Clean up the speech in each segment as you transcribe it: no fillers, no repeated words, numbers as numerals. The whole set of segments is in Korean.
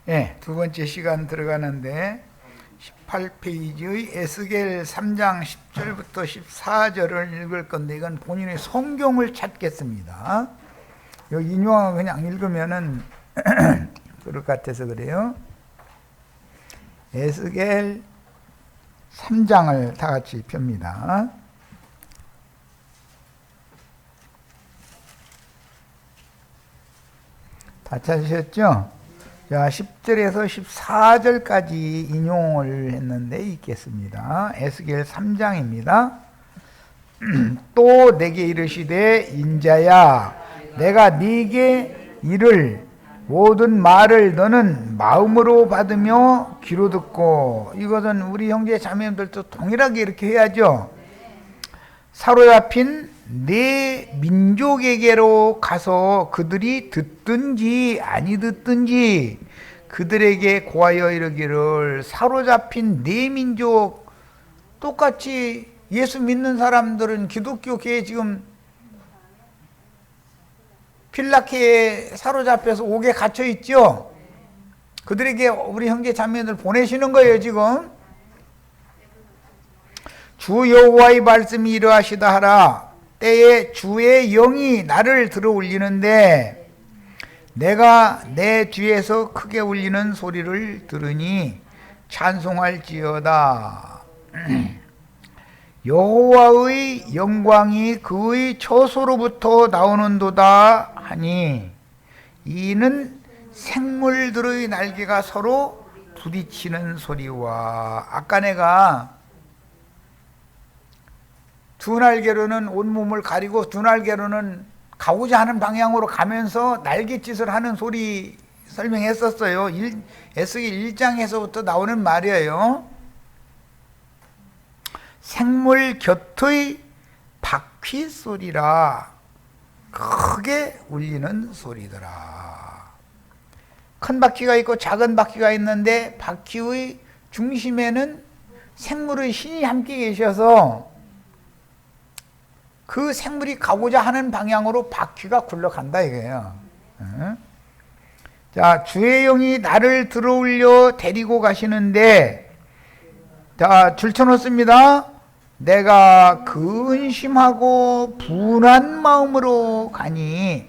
네, 두 번째 시간 들어가는데 18페이지의 에스겔 3장 10절부터 14절을 읽을 건데 이건 본인의 성경을 찾겠습니다. 여기 인용하고 그냥 읽으면은 그럴 것 같아서 그래요. 에스겔 3장을 다 같이 펴니다. 다 찾으셨죠? 자, 10절에서 14절까지 인용을 했는데 읽겠습니다. 에스겔 3장입니다. 또 내게 이르시되 인자야 내가 네게 이를 모든 말을 너는 마음으로 받으며 귀로 듣고, 이것은 우리 형제 자매님들도 동일하게 이렇게 해야죠. 사로잡힌 네 민족에게로 가서 그들이 듣든지 아니 듣든지 그들에게 고하여 이르기를, 사로잡힌 네 민족, 똑같이 예수 믿는 사람들은 기독교계에 지금 필라케에 사로잡혀서 옥에 갇혀 있죠. 그들에게 우리 형제 자매들 보내시는 거예요. 지금 주 여호와의 말씀이 이러하시다 하라. 때에 주의 영이 나를 들어 울리는데 내가 내 뒤에서 크게 울리는 소리를 들으니 찬송할지어다. 여호와의 영광이 그의 처소로부터 나오는도다 하니 이는 생물들의 날개가 서로 부딪히는 소리와, 아까 내가 두 날개로는 온몸을 가리고 두 날개로는 가고자 하는 방향으로 가면서 날갯짓을 하는 소리 설명했었어요. 에스겔 1장에서부터 나오는 말이에요. 생물 곁의 바퀴 소리라, 크게 울리는 소리더라. 큰 바퀴가 있고 작은 바퀴가 있는데 바퀴의 중심에는 생물의 신이 함께 계셔서 그 생물이 가고자 하는 방향으로 바퀴가 굴러간다 이거예요. 자, 주의 영이 나를 들어올려 데리고 가시는데, 자, 줄쳐놓습니다. 내가 근심하고 분한 마음으로 가니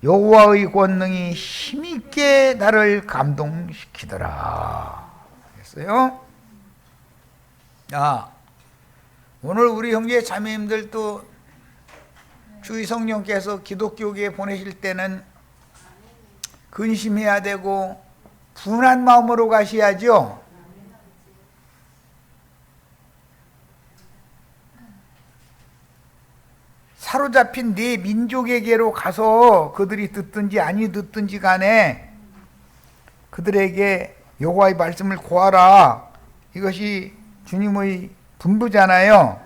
여호와의 권능이 힘있게 나를 감동시키더라 했어요. 자, 오늘 우리 형제 자매님들도 주의 성령께서 기독교계에 보내실 때는 근심해야 되고 분한 마음으로 가셔야죠. 사로잡힌 네 민족에게로 가서 그들이 듣든지 아니 듣든지 간에 그들에게 여호와의 말씀을 고하라. 이것이 주님의 분부잖아요.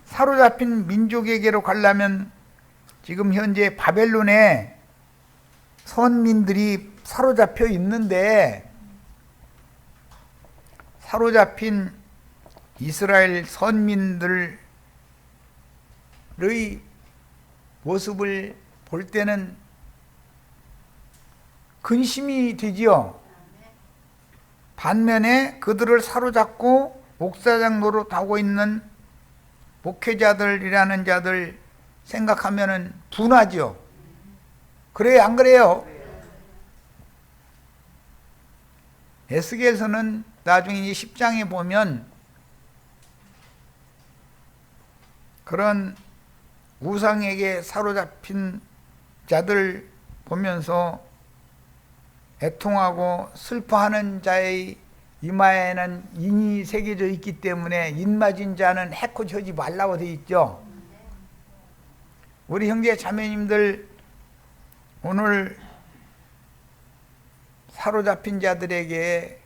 사로잡힌 민족에게로 가려면 지금 현재 바벨론에 선민들이 사로잡혀 있는데, 사로잡힌 이스라엘 선민들의 모습을 볼 때는 근심이 되지요. 반면에 그들을 사로잡고 목사장 노릇하고 있는 목회자들이라는 자들 생각하면은 분하죠. 그래요, 안 그래요? 에스겔서는 나중에 10장에 보면 그런 우상에게 사로잡힌 자들 보면서 애통하고 슬퍼하는 자의 이마에는 인이 새겨져 있기 때문에 인 맞은 자는 해코 져지 말라고 되어 있죠. 우리 형제 자매님들 오늘 사로잡힌 자들에게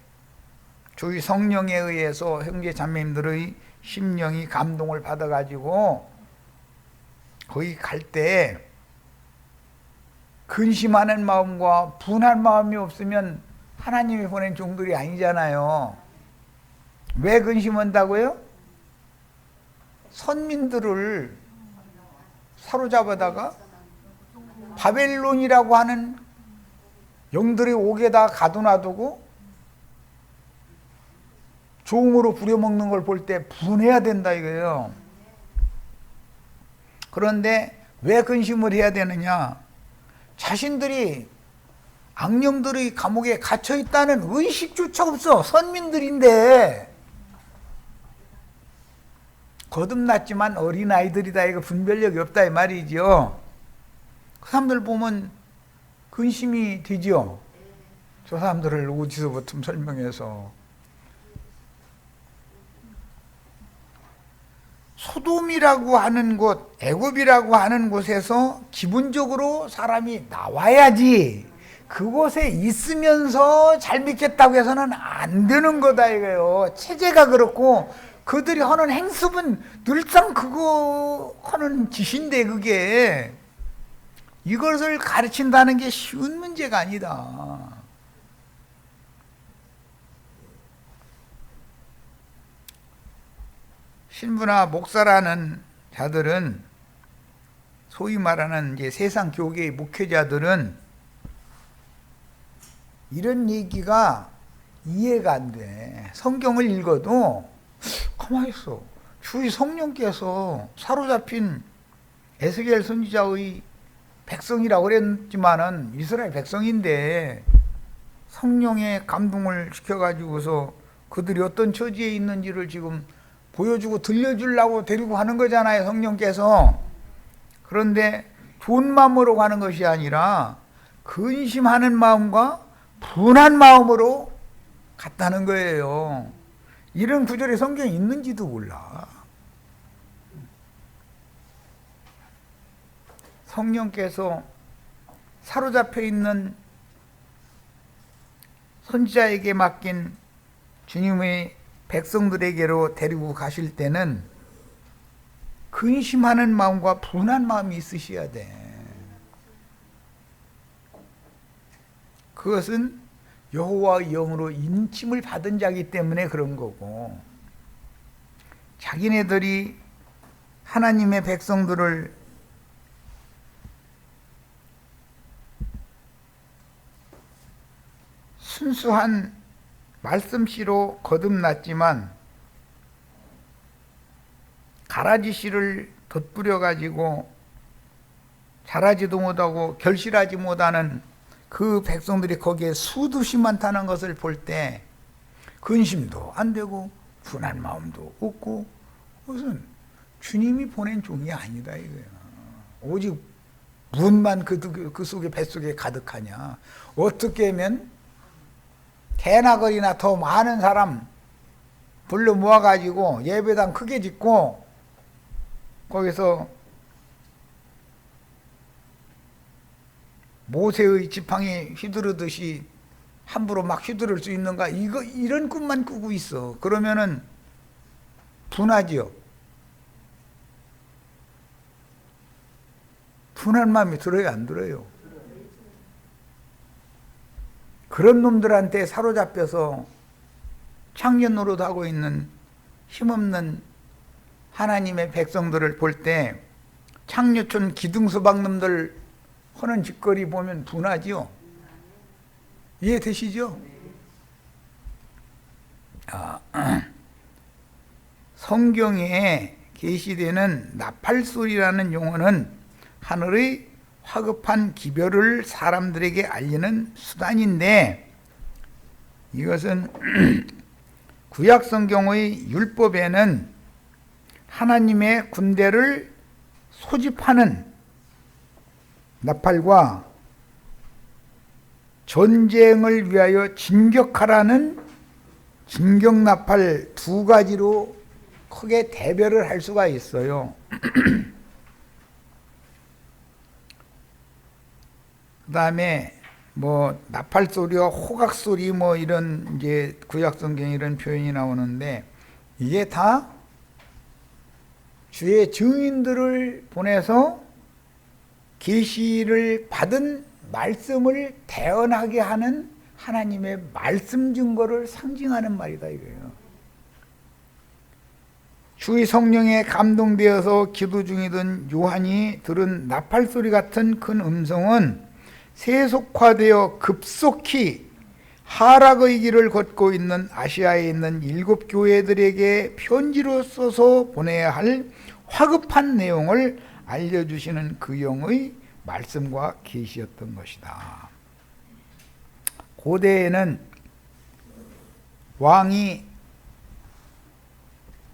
주의 성령에 의해서 형제 자매님들의 심령이 감동을 받아가지고 거기 갈 때 근심하는 마음과 분한 마음이 없으면 하나님이 보낸 종들이 아니잖아요. 왜 근심한다고요? 선민들을 사로잡아다가 바벨론이라고 하는 영들이 옥에다 가둬놔두고 종으로 부려먹는 걸 볼 때 분해야 된다 이거예요. 그런데 왜 근심을 해야 되느냐? 자신들이 악령들의 감옥에 갇혀 있다는 의식조차 없어. 선민들인데. 거듭났지만 어린아이들이다 이거 분별력이 없다 이 말이죠. 그 사람들 보면 근심이 되죠. 저 사람들을 어디서부터 설명해서. 소돔이라고 하는 곳, 애굽이라고 하는 곳에서 기본적으로 사람이 나와야지 그곳에 있으면서 잘 믿겠다고 해서는 안 되는 거다 이거예요. 체제가 그렇고 그들이 하는 행습은 늘상 그거 하는 짓인데 그게 이것을 가르친다는 게 쉬운 문제가 아니다. 신부나 목사라는 자들은 소위 말하는 이제 세상 교계의 목회자들은 이런 얘기가 이해가 안 돼. 성경을 읽어도 가만히 있어. 주의 성령께서 사로잡힌 에스겔 선지자의 백성이라고 그랬지만은 이스라엘 백성인데 성령의 감동을 시켜가지고서 그들이 어떤 처지에 있는지를 지금 보여주고 들려주려고 데리고 가는 거잖아요, 성령께서. 그런데 좋은 마음으로 가는 것이 아니라 근심하는 마음과 분한 마음으로 갔다는 거예요. 이런 구절이 성경에 있는지도 몰라. 성령께서 사로잡혀 있는 선지자에게 맡긴 주님의 백성들에게로 데리고 가실 때는 근심하는 마음과 분한 마음이 있으셔야 돼. 그것은 여호와의 영으로 인침을 받은 자이기 때문에 그런 거고, 자기네들이 하나님의 백성들을 순수한 말씀씨로 거듭났지만 가라지 씨를 덧뿌려 가지고 자라지도 못하고 결실하지 못하는 그 백성들이 거기에 수두시 많다는 것을 볼 때 근심도 안 되고 분한 마음도 없고, 그것은 주님이 보낸 종이 아니다 이거야. 오직 문만 그 속에 뱃속에 가득하냐. 어떻게 하면 개나거리나 더 많은 사람 불러 모아가지고 예배당 크게 짓고 거기서 모세의 지팡이 휘두르듯이 함부로 막 휘두를 수 있는가, 이런 꿈만 꾸고 있어. 그러면은 분하지요. 분한 마음이 들어요, 안 들어요? 그런 놈들한테 사로잡혀서 창년 노릇하고 있는 힘없는 하나님의 백성들을 볼 때 창녀촌 기둥수박 놈들 하는 짓거리 보면 분하지요. 이해되시죠? 성경에 계시되는 나팔소리라는 용어는 하늘의 화급한 기별을 사람들에게 알리는 수단인데, 이것은 구약 성경의 율법에는 하나님의 군대를 소집하는 나팔과 전쟁을 위하여 진격하라는 진격나팔 두 가지로 크게 대별을 할 수가 있어요. 그 다음에 뭐 나팔 소리와 호각 소리 뭐 이런 이제 구약 성경에 이런 표현이 나오는데, 이게 다 주의 증인들을 보내서 계시를 받은 말씀을 대언하게 하는 하나님의 말씀 증거를 상징하는 말이다 이거예요. 주의 성령에 감동되어서 기도 중이던 요한이 들은 나팔 소리 같은 큰 음성은 세속화되어 급속히 하락의 길을 걷고 있는 아시아에 있는 7교회들에게 편지로 써서 보내야 할 화급한 내용을 알려주시는 그 영의 말씀과 계시였던 것이다. 고대에는 왕이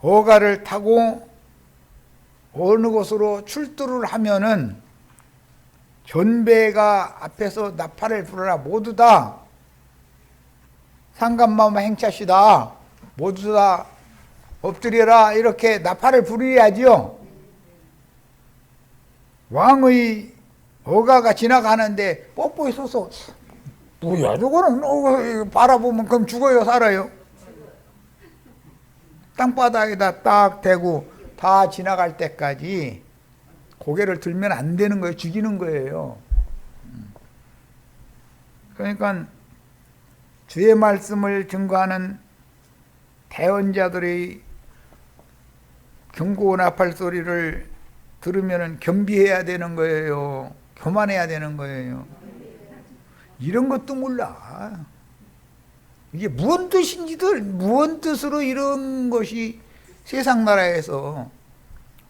어가를 타고 어느 곳으로 출두를 하면은 전배가 앞에서 나팔을 불어라, 모두 다 상감마마 행차시다, 모두 다 엎드려라, 이렇게 나팔을 부려야지요. 왕의 어가가 지나가는데 뽀뽀에 서서 뭐야 저거는, 바라보면 그럼 죽어요 살아요? 땅바닥에다 딱 대고 다 지나갈 때까지 고개를 들면 안 되는 거예요. 죽이는 거예요. 그러니까 주의 말씀을 증거하는 대언자들의 경고 나팔 소리를 들으면 겸비해야 되는 거예요. 교만해야 되는 거예요. 이런 것도 몰라. 이게 무슨 뜻인지도, 무슨 뜻으로 이런 것이 세상 나라에서,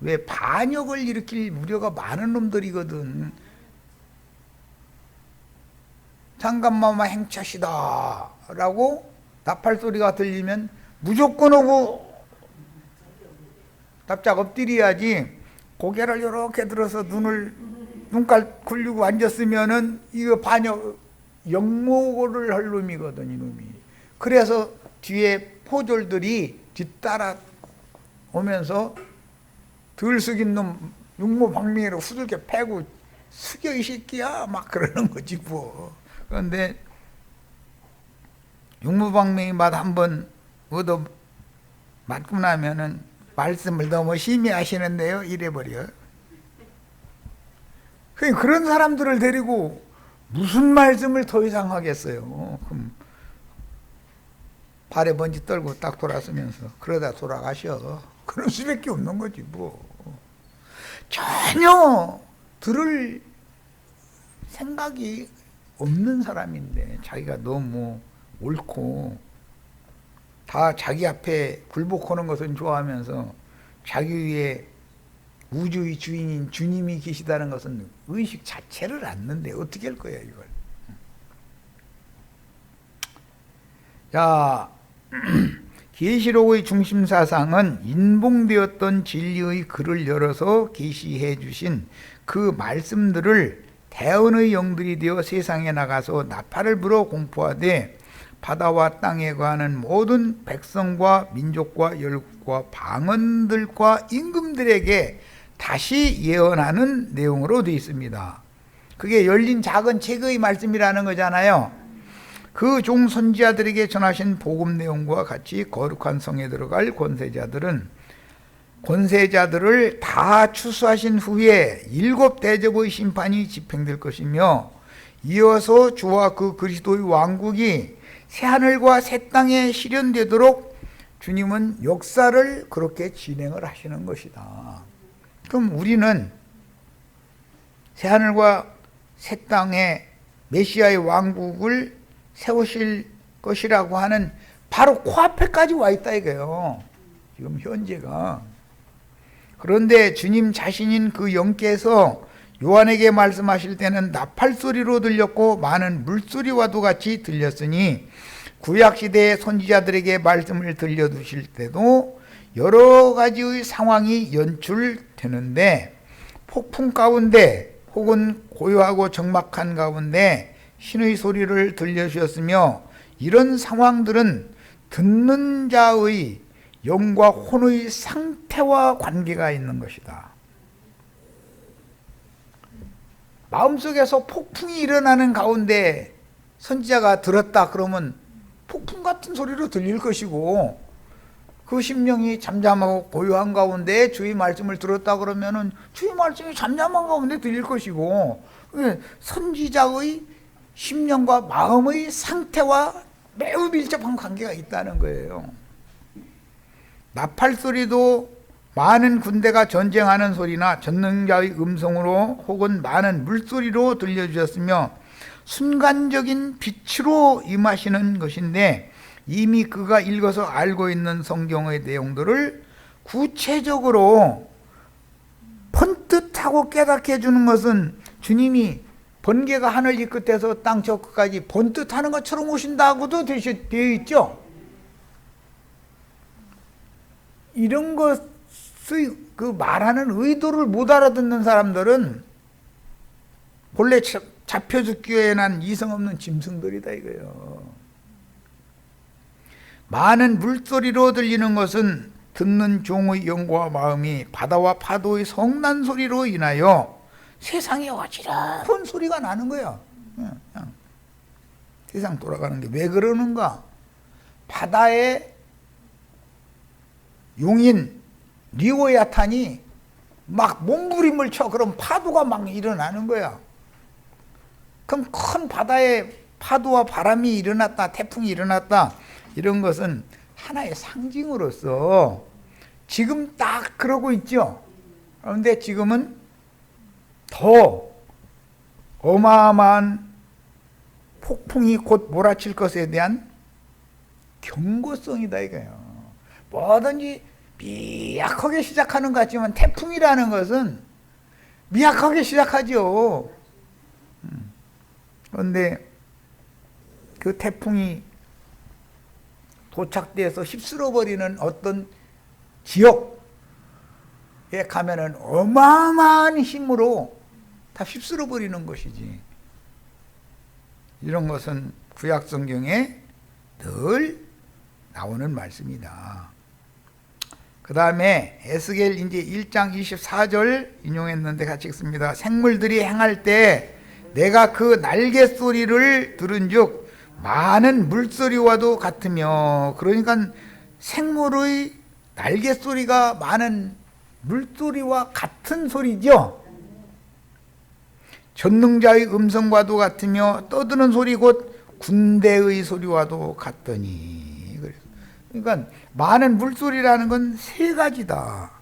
왜 반역을 일으킬 우려가 많은 놈들이거든. 상감마마 행차시다 라고 나팔 소리가 들리면 무조건 오고 납작 엎드려야지. 고개를 이렇게 들어서 눈깔 굴리고 앉았으면은 이거 반역, 역모를 할 놈이거든, 이놈이. 그래서 뒤에 포졸들이 뒤따라 오면서 들썩인 놈 육모방맹이로 후들겨 패고 숙여 이 새끼야 막 그러는 거지 뭐. 그런데 육모방맹이 맛 한번 얻어 맞고 나면은 말씀을 너무 심히 하시는데요 이래버려. 그런 사람들을 데리고 무슨 말씀을 더 이상 하겠어요. 그럼 발에 먼지 떨고 딱 돌아서면서 그러다 돌아가셔. 그럴 수밖에 없는 거지 뭐. 전혀 들을 생각이 없는 사람인데 자기가 너무 옳고 다 자기 앞에 굴복하는 것은 좋아하면서 자기 위에 우주의 주인인 주님이 계시다는 것은 의식 자체를 않는데 어떻게 할 거야 이걸. 자, 계시록의 중심 사상은 인봉되었던 진리의 글을 열어서 계시해 주신 그 말씀들을 대언의 영들이 되어 세상에 나가서 나팔을 불어 공포하되 바다와 땅에 거하는 모든 백성과 민족과 열국과 방언들과 임금들에게 다시 예언하는 내용으로 되어 있습니다. 그게 열린 작은 책의 말씀이라는 거잖아요. 그 종 선지자들에게 전하신 복음 내용과 같이 거룩한 성에 들어갈 권세자들을 다 추수하신 후에 7 대접의 심판이 집행될 것이며 이어서 주와 그 그리스도의 왕국이 새하늘과 새 땅에 실현되도록 주님은 역사를 그렇게 진행을 하시는 것이다. 그럼 우리는 새하늘과 새 땅에 메시아의 왕국을 세우실 것이라고 하는 바로 코앞에까지 와 있다 이거예요. 지금 현재가. 그런데 주님 자신인 그 영께서 요한에게 말씀하실 때는 나팔 소리로 들렸고 많은 물소리와도 같이 들렸으니 구약시대의 선지자들에게 말씀을 들려주실 때도 여러 가지의 상황이 연출되는데 폭풍 가운데 혹은 고요하고 적막한 가운데 신의 소리를 들려주셨으며 이런 상황들은 듣는 자의 영과 혼의 상태와 관계가 있는 것이다. 마음속에서 폭풍이 일어나는 가운데 선지자가 들었다 그러면 폭풍 같은 소리로 들릴 것이고 그 심령이 잠잠하고 고요한 가운데 주의 말씀을 들었다 그러면은 주의 말씀이 잠잠한 가운데 들릴 것이고 선지자의 심령과 마음의 상태와 매우 밀접한 관계가 있다는 거예요. 나팔 소리도 많은 군대가 전쟁하는 소리나 전능자의 음성으로 혹은 많은 물소리로 들려주셨으며 순간적인 빛으로 임하시는 것인데 이미 그가 읽어서 알고 있는 성경의 내용들을 구체적으로 번뜩하고 깨닫게 해주는 것은 주님이 번개가 하늘 이 끝에서 땅 저 끝까지 번뜩하는 것처럼 오신다고도 되어 있죠. 이런 것의 그 말하는 의도를 못 알아듣는 사람들은 본래 잡혀 죽기에 난 이성 없는 짐승들이다 이거예요. 많은 물소리로 들리는 것은 듣는 종의 영과 마음이 바다와 파도의 성난 소리로 인하여 세상에 어지러운 소리가 나는 거야. 그냥 세상 돌아가는 게 왜 그러는가? 바다에 용인 리오야탄이 막 몸부림을 쳐. 그럼 파도가 막 일어나는 거야. 그럼 큰 바다에 파도와 바람이 일어났다, 태풍이 일어났다, 이런 것은 하나의 상징으로서 지금 딱 그러고 있죠. 그런데 지금은 더 어마어마한 폭풍이 곧 몰아칠 것에 대한 경고성이다 이거예요. 뭐든지 미약하게 시작하는 것 같지만 태풍이라는 것은 미약하게 시작하죠. 그런데 그 태풍이 도착돼서 휩쓸어 버리는 어떤 지역에 가면은 어마어마한 힘으로 다 휩쓸어 버리는 것이지. 이런 것은 구약 성경에 늘 나오는 말씀이다. 그 다음에 에스겔 이제 1장 24절 인용했는데 같이 읽습니다. 생물들이 행할 때 내가 그 날개 소리를 들은즉 많은 물소리와도 같으며, 그러니까 생물의 날개 소리가 많은 물소리와 같은 소리죠. 전능자의 음성과도 같으며 떠드는 소리 곧 군대의 소리와도 같더니. 그러니까 많은 물소리라는 건 세 가지다.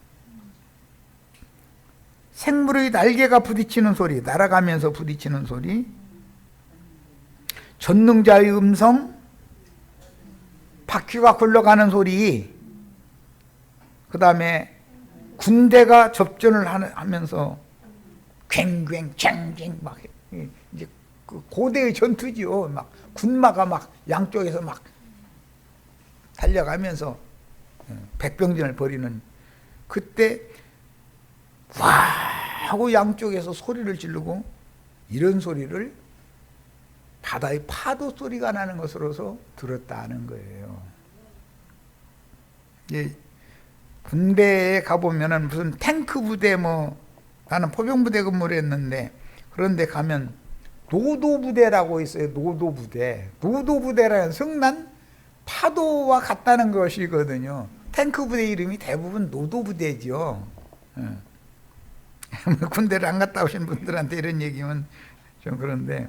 생물의 날개가 부딪히는 소리, 날아가면서 부딪히는 소리, 전능자의 음성, 바퀴가 굴러가는 소리, 그 다음에 군대가 접전을 하면서 괭괭 쟁쟁 막 이제 그 고대의 전투지요. 막 군마가 막 양쪽에서 막 달려가면서 백병전을 벌이는 그때 와 하고 양쪽에서 소리를 지르고, 이런 소리를 바다의 파도 소리가 나는 것으로서 들었다는 거예요. 군대에 가보면은 무슨 탱크 부대 나는 포병부대 근무를 했는데, 그런데 가면 노도부대라고 있어요. 노도부대. 노도부대라는 성난 파도와 같다는 것이거든요. 탱크 부대 이름이 대부분 노도부대죠. 군대를 안 갔다 오신 분들한테 이런 얘기면 좀 그런데,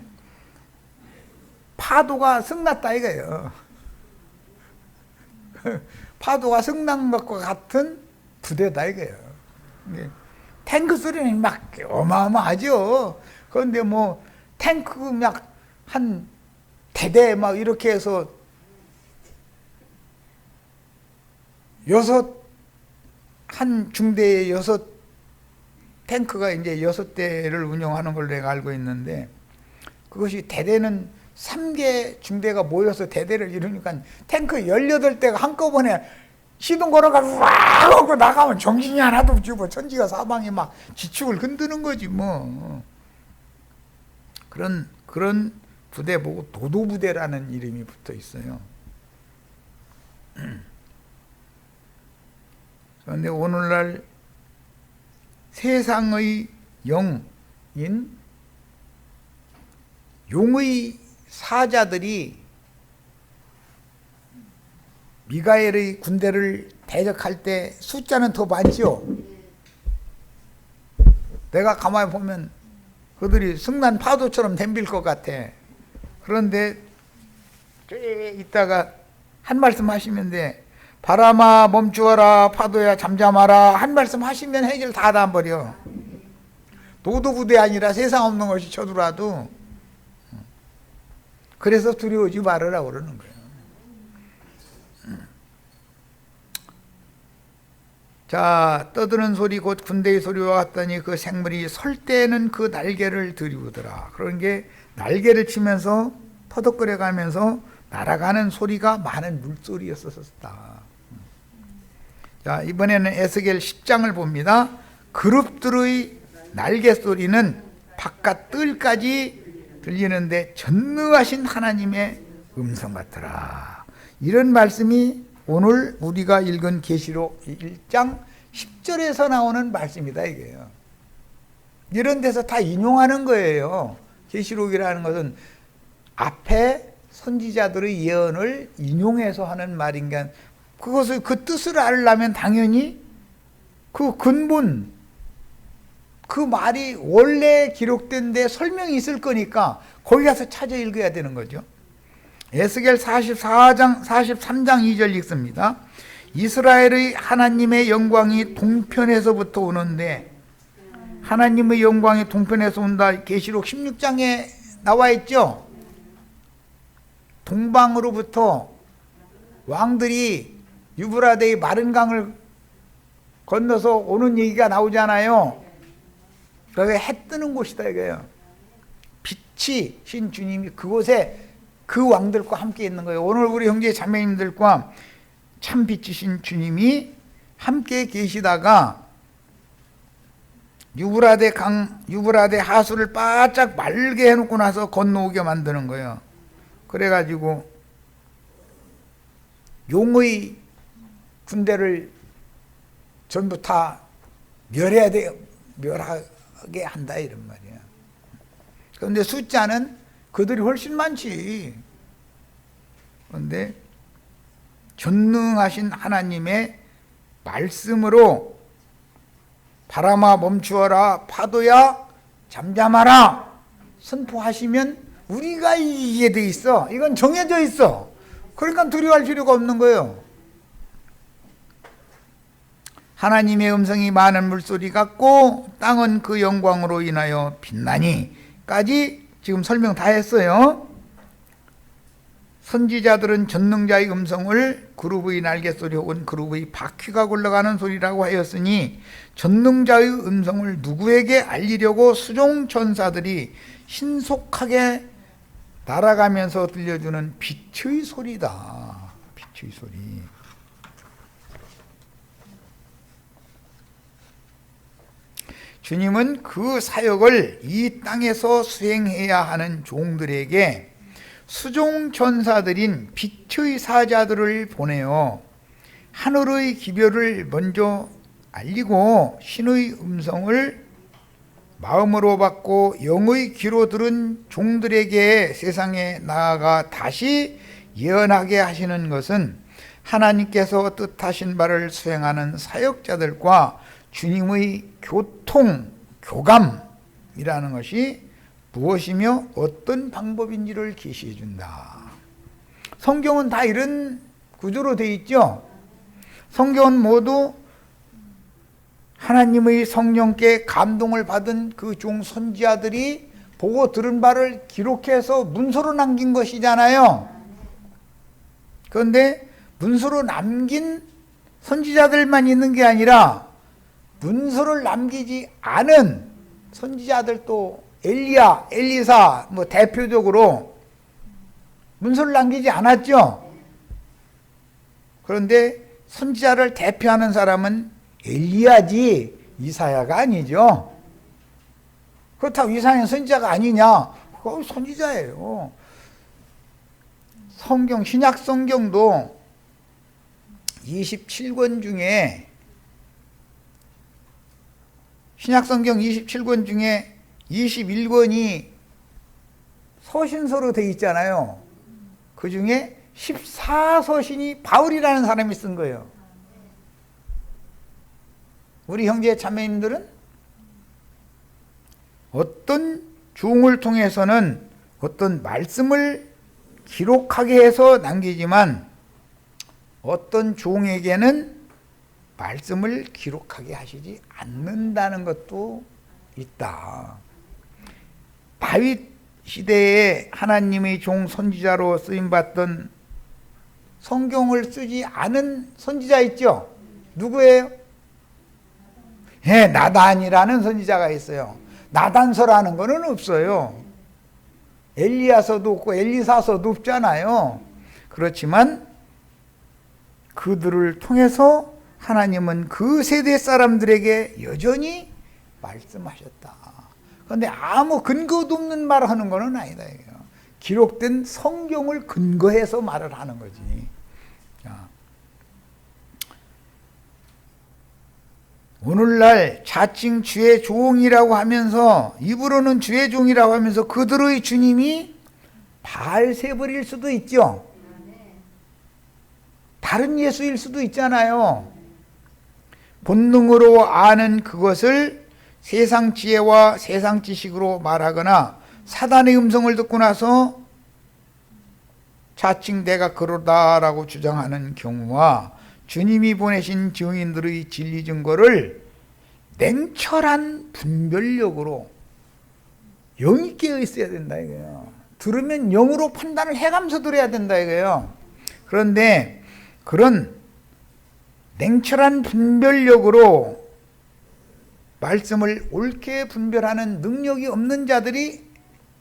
파도가 성났다 이거예요. 파도가 성난 것과 같은 부대다 이거예요. 탱크 소리는 막 어마어마하죠. 그런데 탱크 막 한 대대 막 이렇게 해서 한 중대에 6 탱크가 이제 6대를 운영하는 걸로 내가 알고 있는데, 그것이 대대는 3개 중대가 모여서 대대를 이루니까 탱크 18대가 한꺼번에 시동 걸어가지고 와 하고 나가면 정신이 하나도 없고 천지가 사방에 막 지축을 흔드는 거지 뭐. 그런 부대 보고 도도부대라는 이름이 붙어 있어요. 그런데 오늘날 세상의 영인 용의 사자들이 미가엘의 군대를 대적할 때 숫자는 더 많죠. 내가 가만히 보면 그들이 승난 파도처럼 덤빌 것 같아. 그런데 이따가 한 말씀 하시면 돼. 바람아 멈추어라, 파도야 잠잠하라, 한 말씀 하시면 해결 다 닿아버려. 도도부대 아니라 세상 없는 것이 쳐들어와도 그래서 두려워하지 말으라고 그러는 거예요. 자, 떠드는 소리 곧 군대의 소리와 같더니 그 생물이 설 때는 그 날개를 들이우더라. 그런 게 날개를 치면서 터덕거려 가면서 날아가는 소리가 많은 물소리였었다. 자, 이번에는 에스겔 10장을 봅니다. 그룹들의 날개 소리는 바깥 뜰까지 들리는데 전능하신 하나님의 음성 같더라. 이런 말씀이 오늘 우리가 읽은 계시록 1장 10절에서 나오는 말씀이다 이게요. 이런 데서 다 인용하는 거예요. 계시록이라는 것은 앞에 선지자들의 예언을 인용해서 하는 말인가. 그것을 그 뜻을 알려면 당연히 그 근본, 그 말이 원래 기록된 데 설명이 있을 거니까 거기 가서 찾아 읽어야 되는 거죠. 에스겔 43장 2절 읽습니다. 이스라엘의 하나님의 영광이 동편에서부터 오는데, 하나님의 영광이 동편에서 온다. 계시록 16장에 나와 있죠. 동방으로부터 왕들이 유브라데의 마른 강을 건너서 오는 얘기가 나오잖아요. 그게 해 뜨는 곳이다 이거예요. 빛이 신 주님이 그곳에 그 왕들과 함께 있는 거예요. 오늘 우리 형제 자매님들과 참 빛이신 주님이 함께 계시다가 유브라데 하수를 바짝 말게 해놓고 나서 건너오게 만드는 거예요. 그래가지고 용의 군대를 전부 다 멸하게 한다 이런 말이야. 그런데 숫자는 그들이 훨씬 많지. 그런데 전능하신 하나님의 말씀으로 바람아 멈추어라, 파도야 잠잠하라 선포하시면 우리가 이기게 돼 있어. 이건 정해져 있어. 그러니까 두려워할 필요가 없는 거예요. 하나님의 음성이 많은 물소리 같고 땅은 그 영광으로 인하여 빛나니까지 지금 설명 다 했어요. 선지자들은 전능자의 음성을 그룹의 날개소리 혹은 그룹의 바퀴가 굴러가는 소리라고 하였으니 전능자의 음성을 누구에게 알리려고 수종 천사들이 신속하게 날아가면서 들려주는 빛의 소리다. 빛의 소리. 주님은 그 사역을 이 땅에서 수행해야 하는 종들에게 수종 천사들인 빛의 사자들을 보내어 하늘의 기별을 먼저 알리고 신의 음성을 마음으로 받고 영의 귀로 들은 종들에게 세상에 나아가 다시 예언하게 하시는 것은 하나님께서 뜻하신 바를 수행하는 사역자들과 주님의 교감이라는 것이 무엇이며 어떤 방법인지를 계시해 준다. 성경은 다 이런 구조로 되어 있죠. 성경은 모두 하나님의 성령께 감동을 받은 그 종 선지자들이 보고 들은 바를 기록해서 문서로 남긴 것이잖아요. 그런데 문서로 남긴 선지자들만 있는 게 아니라 문서를 남기지 않은 선지자들도 엘리야, 엘리사 대표적으로 문서를 남기지 않았죠. 그런데 선지자를 대표하는 사람은 엘리야지 이사야가 아니죠. 그렇다고 이사야는 선지자가 아니냐? 그거 선지자예요. 성경, 신약 성경도 27권 중에 신약성경 27권 중에 21권이 서신서로 되어 있잖아요. 그 중에 14서신이 바울이라는 사람이 쓴 거예요. 우리 형제 자매님들은 어떤 종을 통해서는 어떤 말씀을 기록하게 해서 남기지만 어떤 종에게는 말씀을 기록하게 하시지 않는다는 것도 있다. 다윗 시대에 하나님의 종 선지자로 쓰임받던 성경을 쓰지 않은 선지자 있죠? 누구예요? 예, 나단이라는 선지자가 있어요. 나단서라는 거는 없어요. 엘리야서도 없고 엘리사서도 없잖아요. 그렇지만 그들을 통해서 하나님은 그 세대 사람들에게 여전히 말씀하셨다. 그런데 아무 근거도 없는 말을 하는 것은 아니다. 기록된 성경을 근거해서 말을 하는 거지. 자, 오늘날 자칭 주의 종이라고 하면서, 입으로는 주의 종이라고 하면서 그들의 주님이 바알세불일 수도 있죠. 다른 예수일 수도 있잖아요. 본능으로 아는 그것을 세상 지혜와 세상 지식으로 말하거나 사단의 음성을 듣고 나서 자칭 내가 그러다라고 주장하는 경우와 주님이 보내신 증인들의 진리 증거를 냉철한 분별력으로 영 있게 있어야 된다 이거예요. 들으면 영으로 판단을 해가면서 들어야 된다 이거예요. 그런데 그런 냉철한 분별력으로 말씀을 옳게 분별하는 능력이 없는 자들이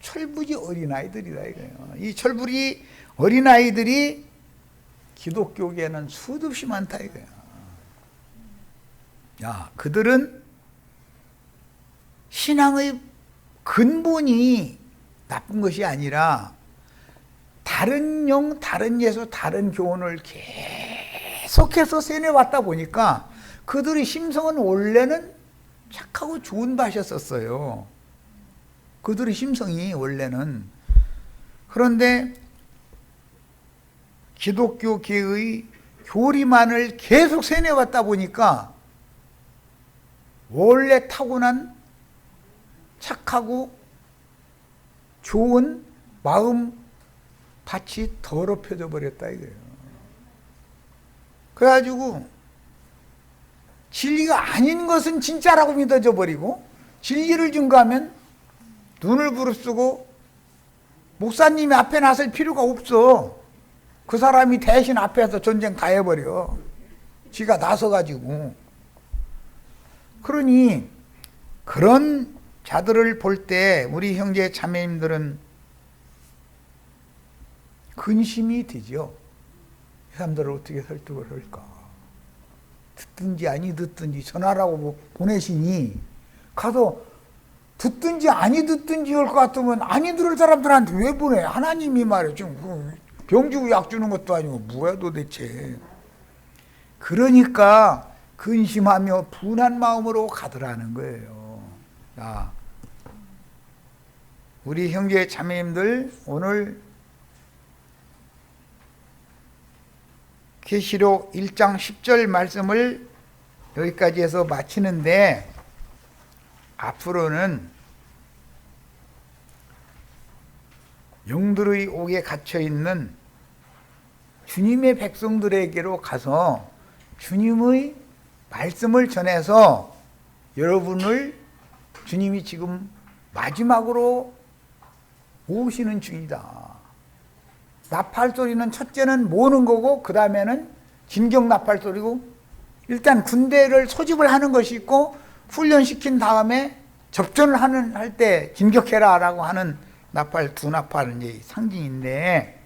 철부지 어린아이들이다 이거예요. 이 철부지 어린아이들이 기독교계에는 수도 없이 많다 이거예요. 야, 그들은 신앙의 근본이 나쁜 것이 아니라 다른 영, 다른 예수, 다른 교훈을 계속해서 세뇌왔다 보니까 그들의 심성은 원래는 착하고 좋은 밭이었어요. 그들의 심성이 원래는. 그런데 기독교계의 교리만을 계속 세뇌왔다 보니까 원래 타고난 착하고 좋은 마음 밭이 더럽혀져 버렸다 이거예요. 그래가지고 진리가 아닌 것은 진짜라고 믿어져 버리고 진리를 증거하면 눈을 부릅쓰고 목사님이 앞에 나설 필요가 없어. 그 사람이 대신 앞에서 전쟁 다 해버려. 지가 나서가지고. 그러니 그런 자들을 볼 때 우리 형제 자매님들은 근심이 되죠. 이 사람들을 어떻게 설득을 할까? 듣든지 아니 듣든지 전화라고 보내시니 가서 듣든지 아니 듣든지 할 것 같으면 아니 들을 사람들한테 왜 보내? 하나님이 말해. 지금 병 주고 약 주는 것도 아니고 뭐야 도대체. 그러니까 근심하며 분한 마음으로 가더라는 거예요. 자, 우리 형제 자매님들 오늘 계시록 1장 10절 말씀을 여기까지 해서 마치는데 앞으로는 영들의 옥에 갇혀있는 주님의 백성들에게로 가서 주님의 말씀을 전해서 여러분을 주님이 지금 마지막으로 모으시는 중이다. 나팔 소리는 첫째는 모으는 거고 그 다음에는 진격 나팔 소리고 일단 군대를 소집을 하는 것이 있고 훈련시킨 다음에 접전을 할 때 진격해라 라고 하는 나팔, 두 나팔은 이제 상징인데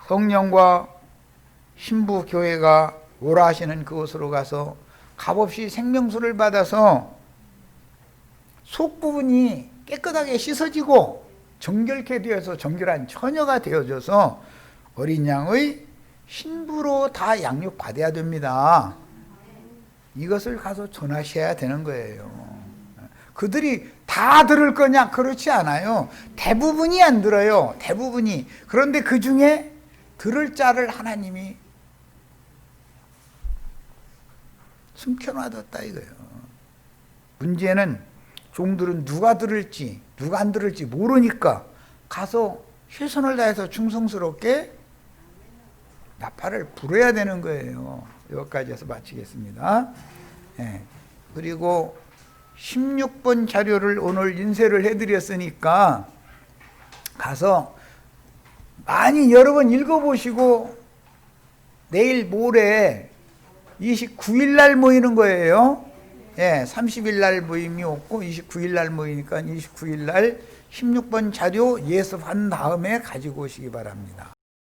성령과 신부 교회가 오라 하시는 그곳으로 가서 값없이 생명수를 받아서 속 부분이 깨끗하게 씻어지고 정결케 되어서 정결한 처녀가 되어져서 어린 양의 신부로 다 양육받아야 됩니다. 이것을 가서 전하셔야 되는 거예요. 그들이 다 들을 거냐? 그렇지 않아요. 대부분이 안 들어요. 대부분이. 그런데 그 중에 들을 자를 하나님이 숨겨놔뒀다 이거예요. 문제는 종들은 누가 들을지 누가 안 들을지 모르니까 가서 최선을 다해서 충성스럽게 나팔을 불어야 되는 거예요. 여기까지 해서 마치겠습니다. 네. 그리고 16번 자료를 오늘 인쇄를 해드렸으니까 가서 많이 여러 번 읽어보시고 내일 모레 29일 날 모이는 거예요. 예, 30일 날 모임이 없고 29일 날 모이니까 29일 날 16번 자료 예습한 다음에 가지고 오시기 바랍니다.